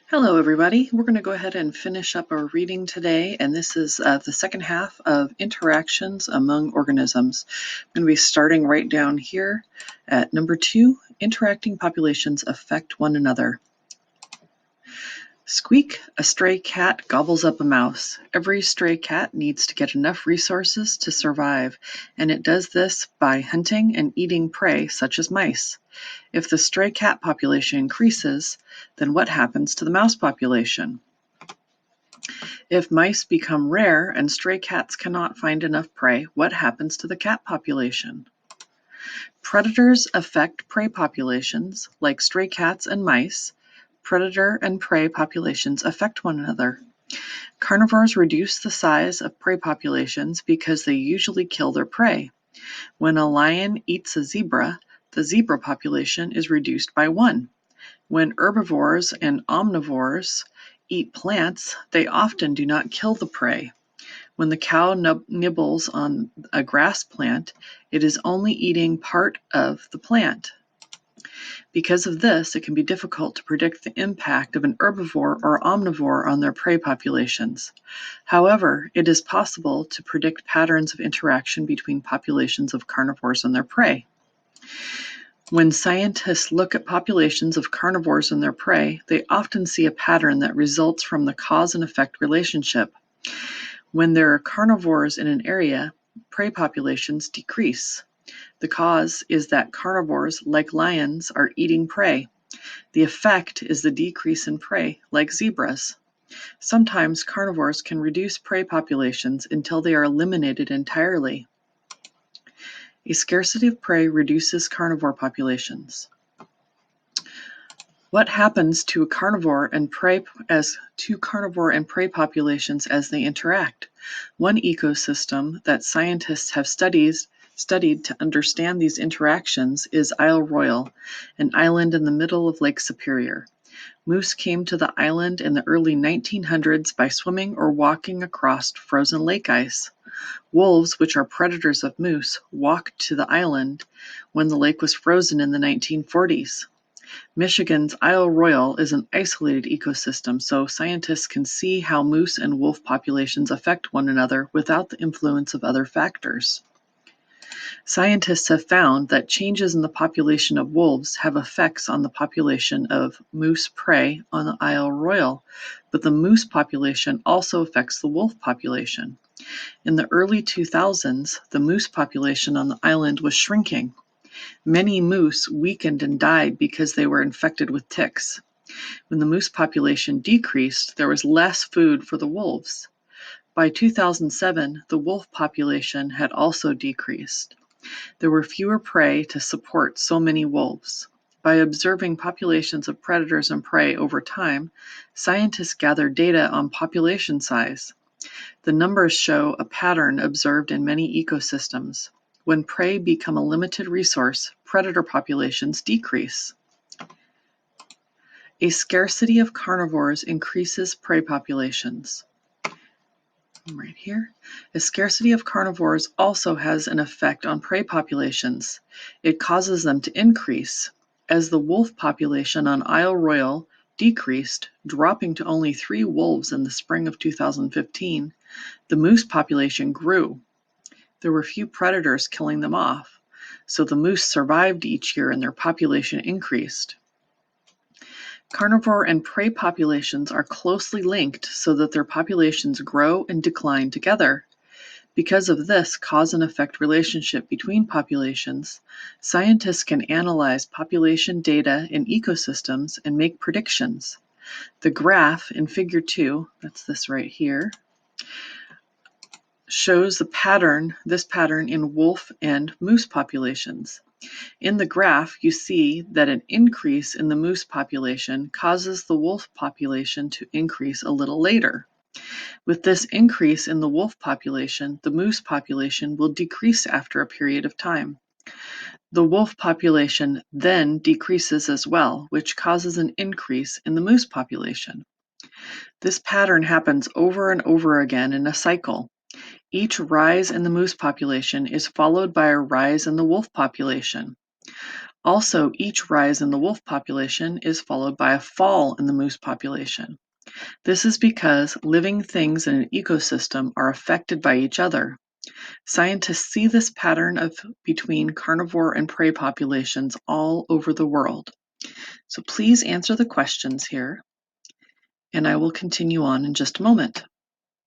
Hello, everybody. We're going to go ahead and finish up our reading today, and this is the second half of Interactions Among Organisms. I'm going to be starting right down here at number 2, Interacting Populations Affect One Another. Squeak, a stray cat gobbles up a mouse. Every stray cat needs to get enough resources to survive, and it does this by hunting and eating prey such as mice. If the stray cat population increases, then what happens to the mouse population? If mice become rare and stray cats cannot find enough prey, what happens to the cat population? Predators affect prey populations, like stray cats and mice. Predator and prey populations affect one another. Carnivores reduce the size of prey populations because they usually kill their prey. When a lion eats a zebra, the zebra population is reduced by 1. When herbivores and omnivores eat plants, they often do not kill the prey. When the cow nibbles on a grass plant, it is only eating part of the plant. Because of this, it can be difficult to predict the impact of an herbivore or omnivore on their prey populations. However, it is possible to predict patterns of interaction between populations of carnivores and their prey. When scientists look at populations of carnivores and their prey, they often see a pattern that results from the cause and effect relationship. When there are carnivores in an area, prey populations decrease. The cause is that carnivores, like lions, are eating prey. The effect is the decrease in prey, like zebras. Sometimes carnivores can reduce prey populations until they are eliminated entirely. A scarcity of prey reduces carnivore populations. What happens to carnivore and prey populations as they interact? One ecosystem that scientists have studied to understand these interactions is Isle Royale, an island in the middle of Lake Superior. Moose came to the island in the early 1900s by swimming or walking across frozen lake ice. Wolves, which are predators of moose, walked to the island when the lake was frozen in the 1940s. Michigan's Isle Royale is an isolated ecosystem, so scientists can see how moose and wolf populations affect one another without the influence of other factors. Scientists have found that changes in the population of wolves have effects on the population of moose prey on the Isle Royale, but the moose population also affects the wolf population. In the early 2000s, the moose population on the island was shrinking. Many moose weakened and died because they were infected with ticks. When the moose population decreased, there was less food for the wolves. By 2007, the wolf population had also decreased. There were fewer prey to support so many wolves. By observing populations of predators and prey over time, scientists gathered data on population size. The numbers show a pattern observed in many ecosystems. When prey become a limited resource, predator populations decrease. A scarcity of carnivores increases prey populations. Right here. A scarcity of carnivores also has an effect on prey populations. It causes them to increase. As the wolf population on Isle Royale decreased, dropping to only 3 wolves in the spring of 2015, the moose population grew. There were few predators killing them off, so the moose survived each year and their population increased. Carnivore and prey populations are closely linked so that their populations grow and decline together. Because of this cause and effect relationship between populations, scientists can analyze population data in ecosystems and make predictions. The graph in Figure 2, that's this right here, shows this pattern in wolf and moose populations. In the graph, you see that an increase in the moose population causes the wolf population to increase a little later. With this increase in the wolf population, the moose population will decrease after a period of time. The wolf population then decreases as well, which causes an increase in the moose population. This pattern happens over and over again in a cycle. Each rise in the moose population is followed by a rise in the wolf population. Also, each rise in the wolf population is followed by a fall in the moose population. This is because living things in an ecosystem are affected by each other. Scientists see this pattern between carnivore and prey populations all over the world. So please answer the questions here, and I will continue on in just a moment.